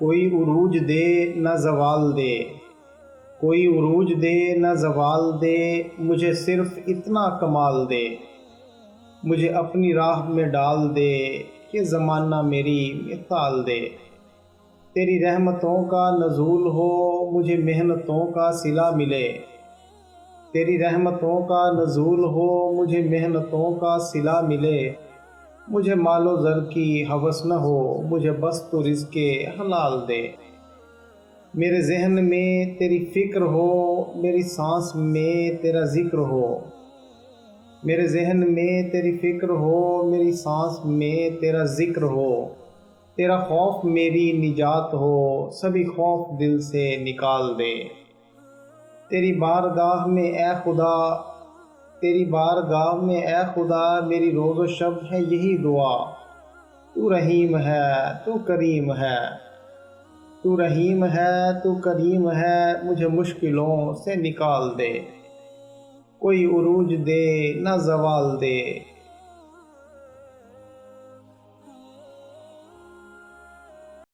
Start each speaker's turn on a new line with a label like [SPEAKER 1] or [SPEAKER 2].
[SPEAKER 1] کوئی عروج دے نہ زوال دے، کوئی عروج دے نہ زوال دے، مجھے صرف اتنا کمال دے، مجھے اپنی راہ میں ڈال دے کہ زمانہ میری مثال دے۔ تیری رحمتوں کا نزول ہو، مجھے محنتوں کا صلہ ملے، تیری رحمتوں کا نزول ہو، مجھے محنتوں کا صلہ ملے، مجھے مال و زر کی ہوس نہ ہو، مجھے بس تو رزق حلال دے۔ میرے ذہن میں تیری فکر ہو، میری سانس میں تیرا ذکر ہو، میرے ذہن میں تیری فکر ہو، میری سانس میں تیرا ذکر ہو، تیرا خوف میری نجات ہو، سبھی خوف دل سے نکال دے۔ تیری بارگاہ میں اے خدا، تیری بارگاہ میں اے خدا، میری روز و شب ہے یہی دعا، تو رحیم ہے تو کریم ہے، تو رحیم ہے تو کریم ہے، مجھے مشکلوں سے نکال دے۔ کوئی عروج دے نہ زوال دے،